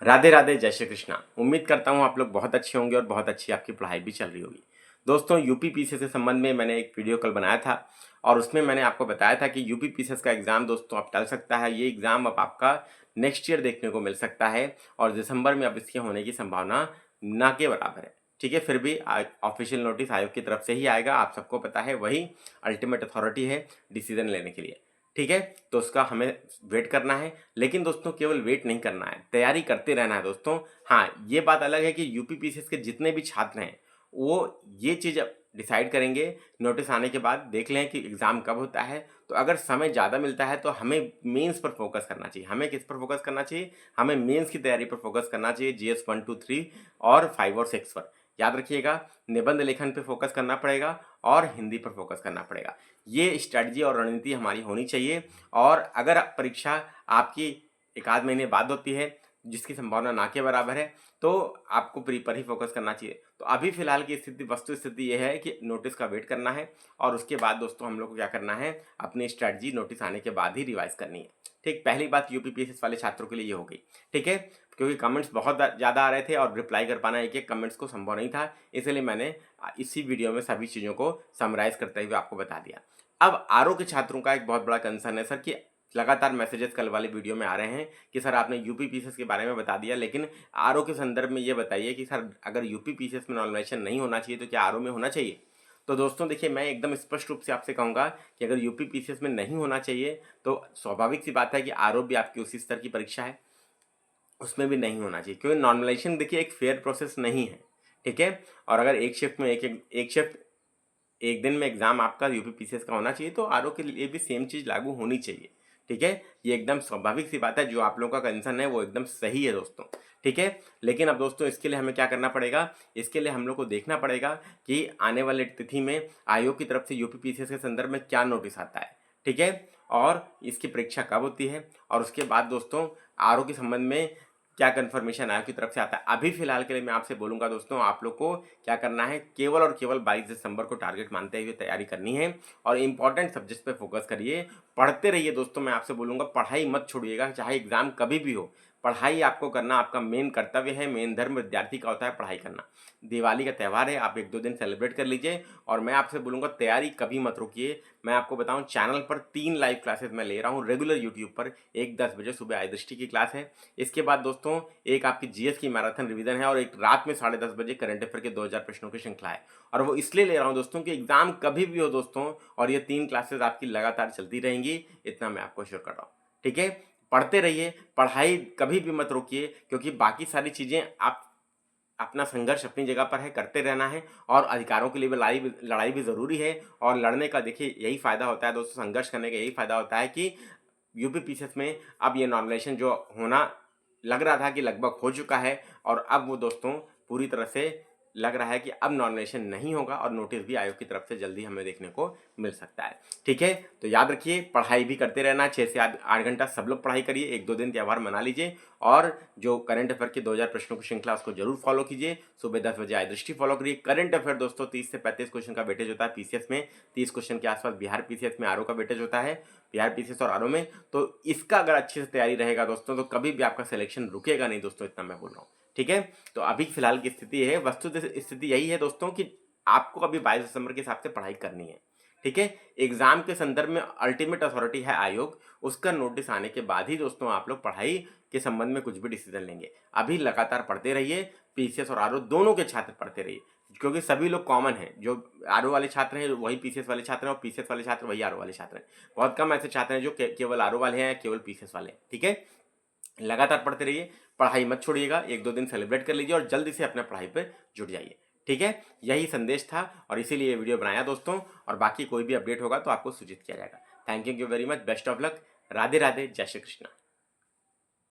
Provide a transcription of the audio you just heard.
राधे राधे, जय श्री कृष्णा। उम्मीद करता हूँ आप लोग बहुत अच्छे होंगे और बहुत अच्छी आपकी पढ़ाई भी चल रही होगी। दोस्तों, यूपी पीसीएस के संबंध में मैंने एक वीडियो कल बनाया था और उसमें मैंने आपको बताया था कि यूपी पीसीएस का एग्ज़ाम दोस्तों अब टल सकता है। ये एग्ज़ाम अब आपका नेक्स्ट ईयर देखने को मिल सकता है और दिसंबर में अब इसके होने की संभावना ना के बराबर है। ठीक है, फिर भी ऑफिशियल नोटिस आयोग की तरफ से ही आएगा। आप सबको पता है, वही अल्टीमेट अथॉरिटी है डिसीजन लेने के लिए। ठीक है, तो उसका हमें वेट करना है। लेकिन दोस्तों, केवल वेट नहीं करना है, तैयारी करते रहना है दोस्तों। हाँ, ये बात अलग है कि यूपी पीसीएस के जितने भी छात्र हैं वो ये चीज़ डिसाइड करेंगे नोटिस आने के बाद। देख लें कि एग्ज़ाम कब होता है, तो अगर समय ज़्यादा मिलता है तो हमें मेंस पर फोकस करना चाहिए। हमें किस पर फोकस करना चाहिए? हमें मेंस की तैयारी पर फोकस करना चाहिए, जीएस 1, 2, 3 और 5 और 6 पर। याद रखिएगा, निबंध लेखन पे फोकस करना पड़ेगा और हिंदी पर फोकस करना पड़ेगा। ये स्ट्रैटेजी और रणनीति हमारी होनी चाहिए। और अगर परीक्षा आपकी एक आध महीने बाद होती है, जिसकी संभावना ना के बराबर है, तो आपको प्री पर ही फोकस करना चाहिए। तो अभी फिलहाल की स्थिति, वस्तु स्थिति ये है कि नोटिस का वेट करना है और उसके बाद दोस्तों हम लोग को क्या करना है, अपनी स्ट्रैटेजी नोटिस आने के बाद ही रिवाइज करनी है। ठीक, पहली बात यूपी पीसीएस वाले छात्रों के लिए ये हो गई। ठीक है, क्योंकि कमेंट्स बहुत ज़्यादा आ रहे थे और रिप्लाई कर पाना एक एक कमेंट्स को संभव नहीं था, इसलिए मैंने इसी वीडियो में सभी चीज़ों को समराइज करते हुए आपको बता दिया। अब आरओ के छात्रों का एक बहुत बड़ा कंसर्न है सर कि लगातार मैसेजेस कल वाली वीडियो में आ रहे हैं कि सर आपने यूपी पीसीएस के बारे में बता दिया, लेकिन आरओ के संदर्भ में ये बताइए कि सर अगर यूपी पीसीएस में नॉमिनेशन नहीं होना चाहिए तो क्या आरओ में होना चाहिए? तो दोस्तों देखिए, मैं एकदम स्पष्ट रूप से आपसे कहूँगा कि अगर यूपी पीसीएस में नहीं होना चाहिए तो स्वाभाविक सी बात है कि आरओ भी आपकी उसी स्तर की परीक्षा है, उसमें भी नहीं होना चाहिए। क्योंकि नॉर्मलाइजेशन देखिए एक फेयर प्रोसेस नहीं है। ठीक है, और अगर एक शिफ्ट में एक शिफ्ट एक दिन में एग्जाम आपका यूपी पीसीएस का होना चाहिए तो आरओ के लिए भी सेम चीज़ लागू होनी चाहिए। ठीक है, ये एकदम स्वाभाविक सी बात है। जो आप लोगों का कंसर्न है वो एकदम सही है दोस्तों। ठीक है, लेकिन अब दोस्तों इसके लिए हमें क्या करना पड़ेगा? इसके लिए हम लोग को देखना पड़ेगा कि आने वाले तिथि में आयोग की तरफ से यूपी पीसीएस के संदर्भ में क्या नोटिस आता है। ठीक है, और इसकी परीक्षा कब होती है और उसके बाद दोस्तों आरओ के संबंध में क्या कंफर्मेशन आयोग की तरफ से आता है। अभी फिलहाल के लिए मैं आपसे बोलूंगा दोस्तों, आप लोग को क्या करना है, केवल और केवल 22 दिसंबर को टारगेट मानते हुए तैयारी करनी है और इंपॉर्टेंट सब्जेक्ट पे फोकस करिए। पढ़ते रहिए दोस्तों, मैं आपसे बोलूंगा पढ़ाई मत छोड़िएगा, चाहे एग्जाम कभी भी हो। पढ़ाई आपको करना आपका मेन कर्तव्य है, मेन धर्म विद्यार्थी का होता है पढ़ाई करना। दिवाली का त्यौहार है, आप 1-2 दिन सेलिब्रेट कर लीजिए और मैं आपसे बोलूंगा तैयारी कभी मत रुकिए। मैं आपको बताऊं, चैनल पर 3 लाइव क्लासेस मैं ले रहा हूं रेगुलर यूट्यूब पर। एक 10 बजे सुबह आई दृष्टि की क्लास है, इसके बाद दोस्तों एक आपकी जीएस की मैराथन रिवीजन है और एक रात में 10:30 बजे करंट अफेयर के 2000 प्रश्नों की श्रृंखला है। और वो इसलिए ले रहा हूं दोस्तों कि एग्जाम कभी भी हो दोस्तों, और ये 3 क्लासेस आपकी लगातार चलती रहेंगी, इतना मैं आपको श्योर कर रहा हूँ। ठीक है, पढ़ते रहिए, पढ़ाई कभी भी मत रोकिए, क्योंकि बाकी सारी चीज़ें आप अपना संघर्ष अपनी जगह पर है, करते रहना है और अधिकारों के लिए भी लड़ाई भी ज़रूरी है। और लड़ने का देखिए यही फ़ायदा होता है दोस्तों, संघर्ष करने का यही फ़ायदा होता है कि यूपी पीसीएस में अब ये नॉमिनेशन जो होना लग रहा था कि लगभग हो चुका है, और अब वो दोस्तों पूरी तरह से लग रहा है कि अब नॉमिनेशन नहीं होगा और नोटिस भी आयोग की तरफ से जल्दी हमें देखने को मिल सकता है। ठीक है, तो याद रखिए पढ़ाई भी करते रहना, 6 से 8 घंटा सब लोग पढ़ाई करिए, 1-2 दिन त्यौहार मना लीजिए और जो करंट अफेयर के 2000 प्रश्नों की श्रृंखला उसको जरूर फॉलो कीजिए। सुबह 10 बजे आई दृष्टि फॉलो करिए। करंट अफेयर दोस्तों 30 से 35 क्वेश्चन का वेटेज होता है पीसीएस में, 30 क्वेश्चन के आसपास बिहार पीसीएस में आरओ का वेटेज होता है, बिहार पीसीएस और आरओ में। तो इसका अगर अच्छे से तैयारी रहेगा दोस्तों तो कभी भी आपका सिलेक्शन रुकेगा नहीं दोस्तों, इतना मैं बोल रहा हूँ। ठीक है, तो अभी फिलहाल की स्थिति है, वस्तु स्थिति यही है दोस्तों कि आपको अभी 22 दिसंबर के हिसाब से पढ़ाई करनी है। ठीक है, एग्जाम के संदर्भ में अल्टीमेट अथॉरिटी है आयोग, उसका नोटिस आने के बाद ही दोस्तों आप लोग पढ़ाई के संबंध में कुछ भी डिसीजन लेंगे। अभी लगातार पढ़ते रहिए, पीसीएस और आरओ दोनों के छात्र पढ़ते रहिए, क्योंकि सभी लोग कॉमन हैं। जो आरओ वाले छात्र हैं वही पीसीएस वाले छात्र हैं और पीसीएस वाले छात्र वही आरओ वाले छात्र हैं। बहुत कम ऐसे छात्र हैं जो केवल आरओ वाले हैं, केवल पीसीएस वाले हैं। ठीक है, लगातार पढ़ते रहिए, पढ़ाई मत छोड़िएगा, 1-2 दिन सेलिब्रेट कर लीजिए और जल्दी से अपने पढ़ाई पर जुट जाइए। ठीक है, यही संदेश था और इसीलिए ये वीडियो बनाया दोस्तों, और बाकी कोई भी अपडेट होगा तो आपको सूचित किया जाएगा। Thank you very much, best of luck, Radhe Radhe, जय श्री कृष्णा।